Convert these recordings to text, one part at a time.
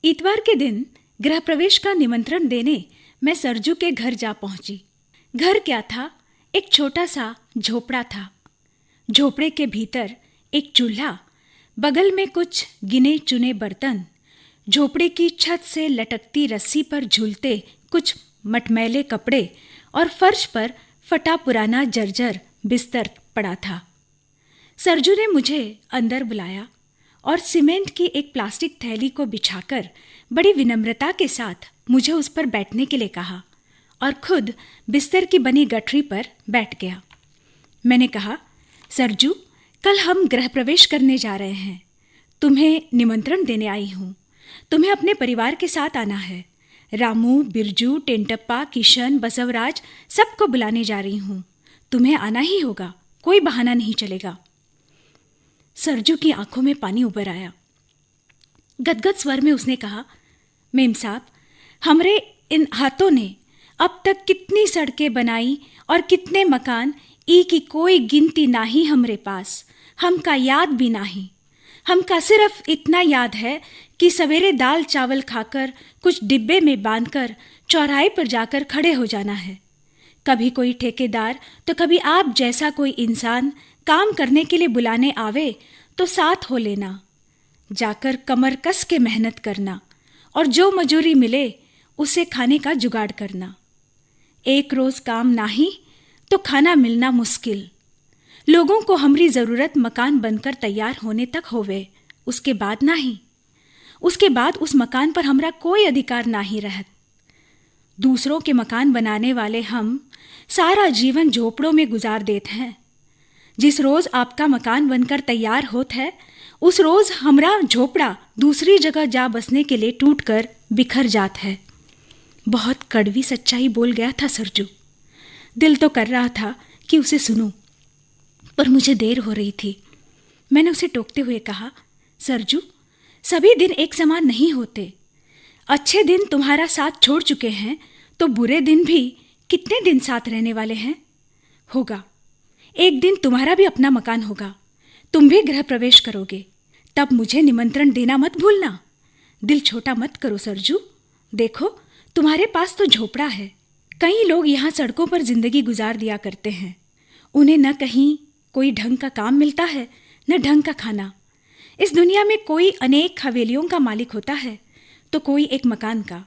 इतवार के दिन गृह प्रवेश का निमंत्रण देने मैं सरजू के घर जा पहुंची। घर क्या था, एक छोटा सा झोपड़ा था। झोपड़े के भीतर एक चूल्हा, बगल में कुछ गिने चुने बर्तन, झोपड़े की छत से लटकती रस्सी पर झूलते कुछ मटमैले कपड़े और फर्श पर फटा पुराना जर्जर बिस्तर पड़ा था। सरजू ने मुझे अंदर बुलाया और सीमेंट की एक प्लास्टिक थैली को बिछाकर बड़ी विनम्रता के साथ मुझे उस पर बैठने के लिए कहा और खुद बिस्तर की बनी गठरी पर बैठ गया। मैंने कहा, सरजू, कल हम गृह प्रवेश करने जा रहे हैं। तुम्हें निमंत्रण देने आई हूँ। तुम्हें अपने परिवार के साथ आना है। रामू, बिरजू, टेंटप्पा, किशन, बसवराज सबको बुलाने जा रही हूँ। तुम्हें आना ही होगा, कोई बहाना नहीं चलेगा। सरजू की आंखों में पानी उभर आया। गदगद स्वर में उसने कहा, मेम साहब, हमरे इन हाथों ने अब तक कितनी सड़कें बनाई और कितने मकान, ई की कोई गिनती नाही हमरे पास। हमका याद भी नाही। हमका सिर्फ इतना याद है कि सवेरे दाल चावल खाकर कुछ डिब्बे में बांधकर चौराहे पर जाकर खड़े हो जाना है। कभी कोई ठेकेदार तो कभी आप जैसा कोई इंसान काम करने के लिए बुलाने आवे तो साथ हो लेना, जाकर कमर कस के मेहनत करना और जो मजूरी मिले उसे खाने का जुगाड़ करना। एक रोज काम नाही तो खाना मिलना मुश्किल। लोगों को हमारी ज़रूरत मकान बनकर तैयार होने तक होवे, उसके बाद नहीं। उसके बाद उस मकान पर हमारा कोई अधिकार नहीं रहत। दूसरों के मकान बनाने वाले हम सारा जीवन झोपड़ों में गुजार देते हैं। जिस रोज़ आपका मकान बनकर तैयार होता है, उस रोज़ हमारा झोपड़ा दूसरी जगह जा बसने के लिए टूटकर बिखर जात है। बहुत कड़वी सच्चाई बोल गया था सरजू। दिल तो कर रहा था कि उसे सुनूं, पर मुझे देर हो रही थी। मैंने उसे टोकते हुए कहा, सरजू, सभी दिन एक समान नहीं होते। अच्छे दिन तुम्हारा साथ छोड़ चुके हैं तो बुरे दिन भी कितने दिन साथ रहने वाले हैं। होगा, एक दिन तुम्हारा भी अपना मकान होगा। तुम भी गृह प्रवेश करोगे, तब मुझे निमंत्रण देना मत भूलना। दिल छोटा मत करो सरजू। देखो, तुम्हारे पास तो झोपड़ा है। कई लोग यहाँ सड़कों पर जिंदगी गुजार दिया करते हैं। उन्हें न कहीं कोई ढंग का काम मिलता है, न ढंग का खाना। इस दुनिया में कोई अनेक हवेलियों का मालिक होता है तो कोई एक मकान का,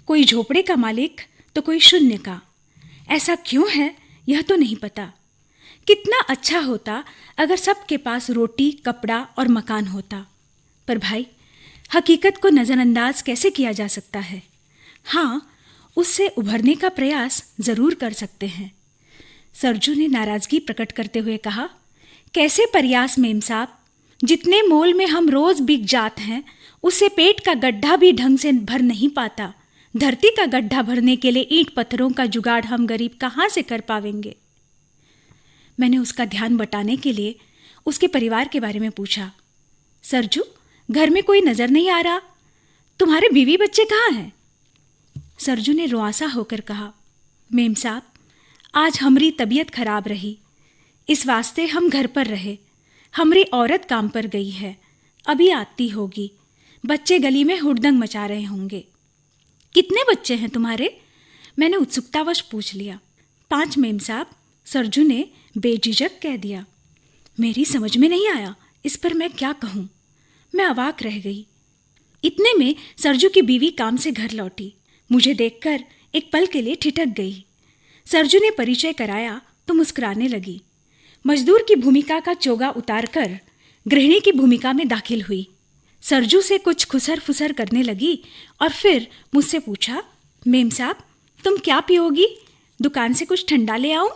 कोई झोपड़े का मालिक तो कोई शून्य का। ऐसा क्यों है यह तो नहीं पता। कितना अच्छा होता अगर सबके पास रोटी, कपड़ा और मकान होता। पर भाई, हकीकत को नज़रअंदाज कैसे किया जा सकता है? हाँ, उससे उभरने का प्रयास जरूर कर सकते हैं। सरजू ने नाराजगी प्रकट करते हुए कहा, कैसे प्रयास मेम साहब? जितने मोल में हम रोज बिक जाते हैं, उससे पेट का गड्ढा भी ढंग से भर नहीं पाता। धरती का गड्ढा भरने के लिए ईंट पत्थरों का जुगाड़ हम गरीब कहाँ से कर पावेंगे? मैंने उसका ध्यान बटाने के लिए उसके परिवार के बारे में पूछा। सरजू, घर में कोई नजर नहीं आ रहा। तुम्हारे बीवी बच्चे कहाँ हैं? सरजू ने रुआसा होकर कहा, मेम साहब, आज हमारी तबीयत खराब रही, इस वास्ते हम घर पर रहे। हमारी औरत काम पर गई है, अभी आती होगी। बच्चे गली में हुड़दंग मचा रहे होंगे। कितने बच्चे हैं तुम्हारे? मैंने उत्सुकतावश पूछ लिया। 5 मेम साहब, सरजू ने बेझिझक कह दिया। मेरी समझ में नहीं आया इस पर मैं क्या कहूँ। मैं अवाक रह गई। इतने में सरजू की बीवी काम से घर लौटी। मुझे देखकर एक पल के लिए ठिठक गई। सरजू ने परिचय कराया तो मुस्कुराने लगी। मजदूर की भूमिका का चोगा उतारकर गृहिणी की भूमिका में दाखिल हुई। सरजू से कुछ खुसर फुसर करने लगी और फिर मुझसे पूछा, मेम साहब, तुम क्या पियोगी? दुकान से कुछ ठंडा ले आऊं?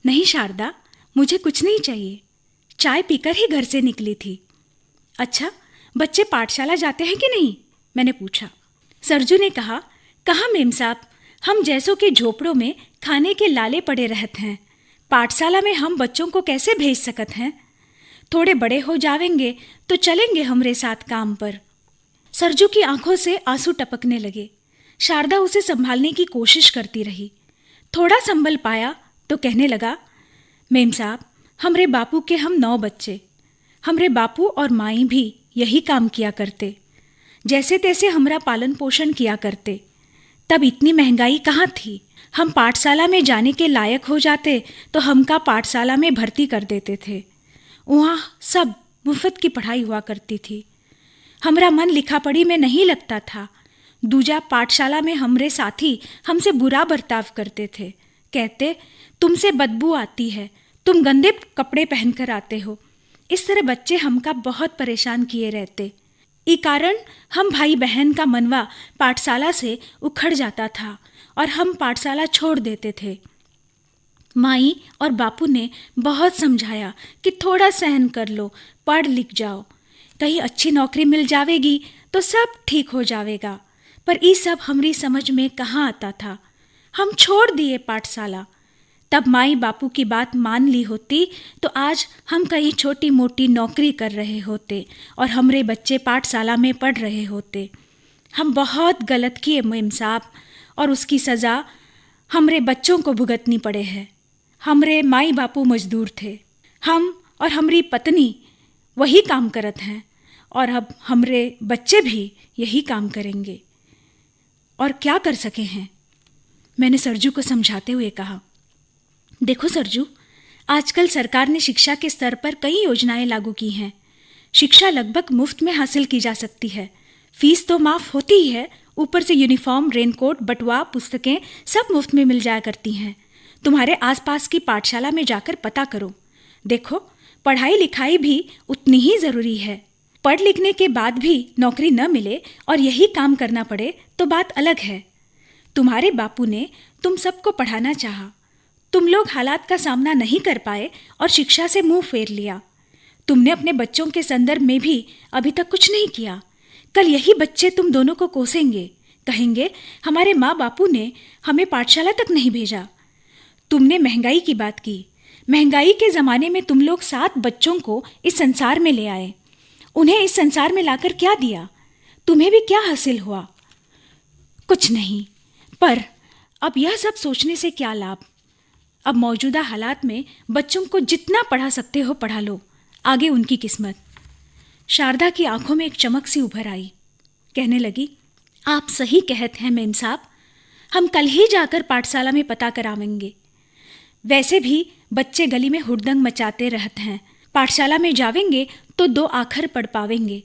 नहीं शारदा, मुझे कुछ नहीं चाहिए। चाय पीकर ही घर से निकली थी। अच्छा, बच्चे पाठशाला जाते हैं कि नहीं? मैंने पूछा। सरजू ने कहा, कहाँ मेम साहब, हम जैसों के झोपड़ों में खाने के लाले पड़े रहते हैं। पाठशाला में हम बच्चों को कैसे भेज सकते हैं? थोड़े बड़े हो जावेंगे तो चलेंगे हमरे साथ काम पर। सरजू की आंखों से आंसू टपकने लगे। शारदा उसे संभालने की कोशिश करती रही। थोड़ा संभल पाया तो कहने लगा, मेम साहब, हमरे बापू के हम 9 बच्चे। हमरे बापू और माई भी यही काम किया करते। जैसे तैसे हमारा पालन पोषण किया करते। तब इतनी महंगाई कहाँ थी। हम पाठशाला में जाने के लायक हो जाते तो हमका पाठशाला में भर्ती कर देते थे। वहाँ सब मुफ्त की पढ़ाई हुआ करती थी। हमारा मन लिखा पढ़ी में नहीं लगता था। दूजा, पाठशाला में हमरे साथी हमसे बुरा बर्ताव करते थे। कहते, तुमसे बदबू आती है, तुम गंदे कपड़े पहनकर आते हो। इस तरह बच्चे हमका बहुत परेशान किए रहते। ई कारण हम भाई बहन का मनवा पाठशाला से उखड़ जाता था और हम पाठशाला छोड़ देते थे। माई और बापू ने बहुत समझाया कि थोड़ा सहन कर लो, पढ़ लिख जाओ, कहीं अच्छी नौकरी मिल जावेगी तो सब ठीक हो जावेगा। पर ये सब हमारी समझ में कहाँ आता था। हम छोड़ दिए पाठशाला। तब माई बापू की बात मान ली होती तो आज हम कहीं छोटी मोटी नौकरी कर रहे होते और हमारे बच्चे पाठशाला में पढ़ रहे होते। हम बहुत गलत किए मेम साहब, और उसकी सज़ा हमारे बच्चों को भुगतनी पड़े है। हमारे माई बापू मजदूर थे, हम और हमारी पत्नी वही काम करत हैं, और अब हमारे बच्चे भी यही काम करेंगे। और क्या कर सके हैं। मैंने सरजू को समझाते हुए कहा, देखो सरजू, आजकल सरकार ने शिक्षा के स्तर पर कई योजनाएं लागू की हैं। शिक्षा लगभग मुफ्त में हासिल की जा सकती है। फीस तो माफ़ होती ही है, ऊपर से यूनिफॉर्म, रेनकोट, बटुआ, पुस्तकें सब मुफ्त में मिल जाया करती हैं। तुम्हारे आसपास की पाठशाला में जाकर पता करो। देखो, पढ़ाई लिखाई भी उतनी ही ज़रूरी है। पढ़ लिखने के बाद भी नौकरी न मिले और यही काम करना पड़े तो बात अलग है। तुम्हारे बापू ने तुम सबको पढ़ाना चाहा, तुम लोग हालात का सामना नहीं कर पाए और शिक्षा से मुंह फेर लिया। तुमने अपने बच्चों के संदर्भ में भी अभी तक कुछ नहीं किया। कल यही बच्चे तुम दोनों को कोसेंगे, कहेंगे हमारे माँ बापू ने हमें पाठशाला तक नहीं भेजा। तुमने महंगाई की बात की। महंगाई के ज़माने में तुम लोग 7 बच्चों को इस संसार में ले आए। उन्हें इस संसार में लाकर क्या दिया? तुम्हें भी क्या हासिल हुआ? कुछ नहीं। पर अब यह सब सोचने से क्या लाभ। अब मौजूदा हालात में बच्चों को जितना पढ़ा सकते हो पढ़ा लो, आगे उनकी किस्मत। शारदा की आंखों में एक चमक सी उभर आई। कहने लगी, आप सही कहते हैं मेम साहब, हम कल ही जाकर पाठशाला में पता करावेंगे। वैसे भी बच्चे गली में हुड़दंग मचाते रहते हैं। पाठशाला में जावेंगे तो 2 आखर पढ़ पावेंगे।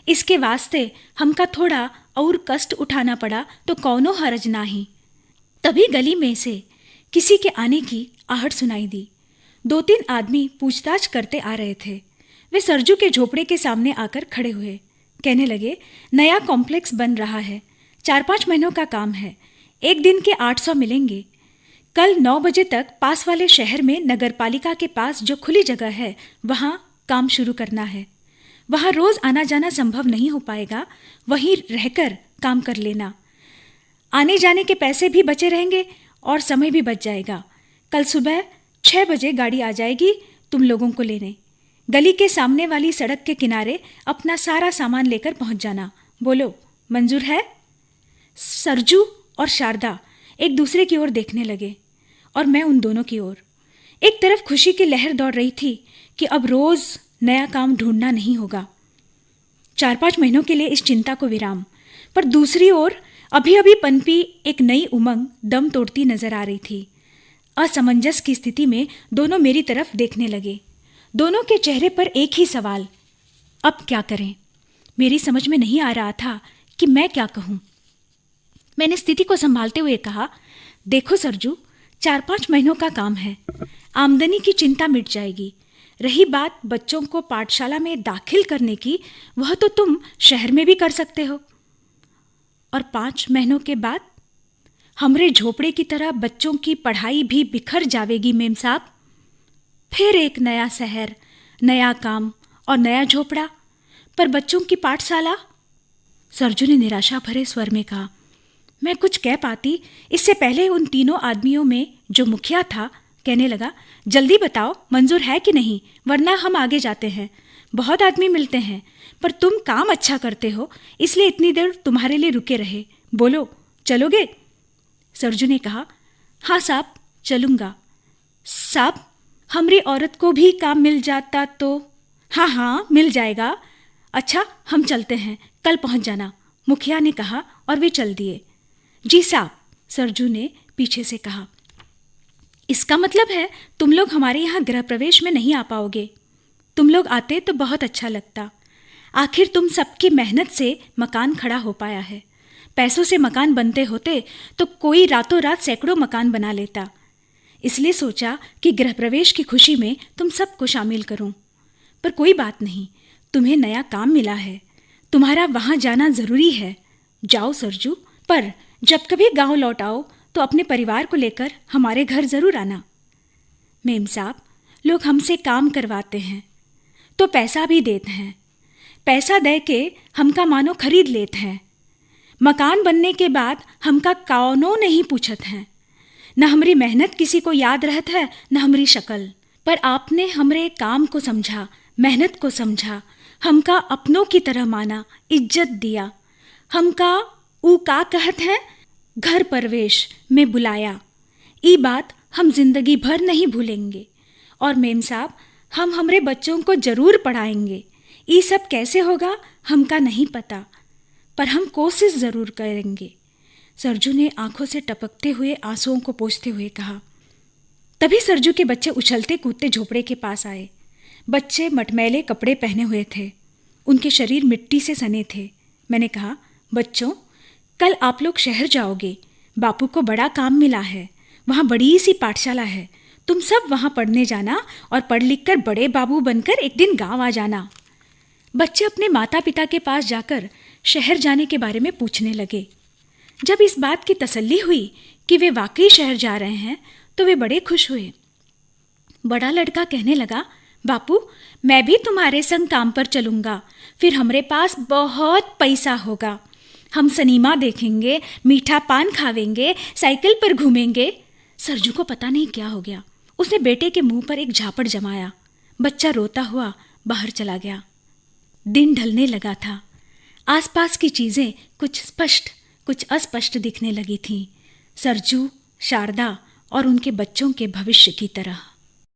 इसके वास्ते हमका थोड़ा और कष्ट उठाना पड़ा तो कौनो हरज नाही। तभी गली में से किसी के आने की आहट सुनाई दी। 2-3 आदमी पूछताछ करते आ रहे थे। वे सरजू के झोपड़े के सामने आकर खड़े हुए। कहने लगे, नया कॉम्प्लेक्स बन रहा है, 4-5 महीनों का काम है, एक दिन के 800 मिलेंगे। कल 9 बजे तक पास वाले शहर में नगरपालिका के पास जो खुली जगह है वहाँ काम शुरू करना है। वहाँ रोज़ आना जाना संभव नहीं हो पाएगा, वहीं रहकर काम कर लेना। आने जाने के पैसे भी बचे रहेंगे और समय भी बच जाएगा। कल सुबह 6 बजे गाड़ी आ जाएगी तुम लोगों को लेने। गली के सामने वाली सड़क के किनारे अपना सारा सामान लेकर पहुंच जाना। बोलो, मंजूर है? सरजू और शारदा एक दूसरे की ओर देखने लगे और मैं उन दोनों की ओर। एक तरफ खुशी की लहर दौड़ रही थी कि अब रोज़ नया काम ढूंढना नहीं होगा, 4-5 महीनों के लिए इस चिंता को विराम। पर दूसरी ओर अभी अभी पनपी एक नई उमंग दम तोड़ती नजर आ रही थी। असमंजस की स्थिति में दोनों मेरी तरफ देखने लगे। दोनों के चेहरे पर एक ही सवाल, अब क्या करें? मेरी समझ में नहीं आ रहा था कि मैं क्या कहूँ। मैंने स्थिति को संभालते हुए कहा, देखो सरजू, 4-5 महीनों का काम है, आमदनी की चिंता मिट जाएगी। रही बात बच्चों को पाठशाला में दाखिल करने की, वह तो तुम शहर में भी कर सकते हो। और 5 महीनों के बाद हमरे झोपड़े की तरह बच्चों की पढ़ाई भी बिखर जावेगी मेम साहब। फिर एक नया शहर, नया काम और नया झोपड़ा, पर बच्चों की पाठशाला। सरजू ने निराशा भरे स्वर में कहा। मैं कुछ कह पाती इससे पहले उन तीनों आदमियों में जो मुखिया था कहने लगा, जल्दी बताओ मंजूर है कि नहीं, वरना हम आगे जाते हैं। बहुत आदमी मिलते हैं, पर तुम काम अच्छा करते हो इसलिए इतनी देर तुम्हारे लिए रुके रहे। बोलो, चलोगे? सरजू ने कहा, हाँ साहब, चलूँगा। साहब, हमारी औरत को भी काम मिल जाता तो? हाँ हाँ, मिल जाएगा। अच्छा, हम चलते हैं, कल पहुँच जाना। मुखिया ने कहा और वे चल दिए। जी साहब, सरजू ने पीछे से कहा, इसका मतलब है तुम लोग हमारे यहाँ गृह प्रवेश में नहीं आ पाओगे। तुम लोग आते तो बहुत अच्छा लगता। आखिर तुम सबकी मेहनत से मकान खड़ा हो पाया है। पैसों से मकान बनते होते तो कोई रातों रात सैकड़ों मकान बना लेता। इसलिए सोचा कि गृह प्रवेश की खुशी में तुम सबको शामिल करूं। पर कोई बात नहीं, तुम्हें नया काम मिला है, तुम्हारा वहाँ जाना ज़रूरी है। जाओ सरजू, पर जब कभी गांव लौट आओ तो अपने परिवार को लेकर हमारे घर ज़रूर आना। मेम साहब, लोग हमसे काम करवाते हैं तो पैसा भी देते हैं। पैसा दे के हमका मानो खरीद लेते हैं। मकान बनने के बाद हमका कौनो नहीं पूछत हैं। न हमारी मेहनत किसी को याद रहत है, न हमारी शक्ल। पर आपने हमरे काम को समझा, मेहनत को समझा, हमका अपनों की तरह माना, इज्जत दिया। हमका ऊ का कहत हैं, घर प्रवेश में बुलाया। ये बात हम जिंदगी भर नहीं भूलेंगे। और मेम साहब, हम हमरे बच्चों को जरूर पढ़ाएंगे। ये सब कैसे होगा हमका नहीं पता, पर हम कोशिश ज़रूर करेंगे। सरजू ने आंखों से टपकते हुए आंसुओं को पोंछते हुए कहा। तभी सरजू के बच्चे उछलते कूदते झोपड़े के पास आए। बच्चे मटमैले कपड़े पहने हुए थे, उनके शरीर मिट्टी से सने थे। मैंने कहा, बच्चों, कल आप लोग शहर जाओगे। बापू को बड़ा काम मिला है, वहाँ बड़ी सी पाठशाला है। तुम सब वहाँ पढ़ने जाना और पढ़ लिख कर बड़े बाबू बनकर एक दिन गाँव आ जाना। बच्चे अपने माता पिता के पास जाकर शहर जाने के बारे में पूछने लगे। जब इस बात की तसल्ली हुई कि वे वाकई शहर जा रहे हैं तो वे बड़े खुश हुए। बड़ा लड़का कहने लगा, बापू, मैं भी तुम्हारे संग काम पर चलूँगा। फिर हमारे पास बहुत पैसा होगा। हम सिनेमा देखेंगे, मीठा पान खावेंगे, साइकिल पर घूमेंगे। सरजू को पता नहीं क्या हो गया। उसने बेटे के मुंह पर एक झापड़ जमाया। बच्चा रोता हुआ बाहर चला गया। दिन ढलने लगा था। आसपास की चीज़ें कुछ स्पष्ट कुछ अस्पष्ट दिखने लगी थीं। सरजू, शारदा और उनके बच्चों के भविष्य की तरह।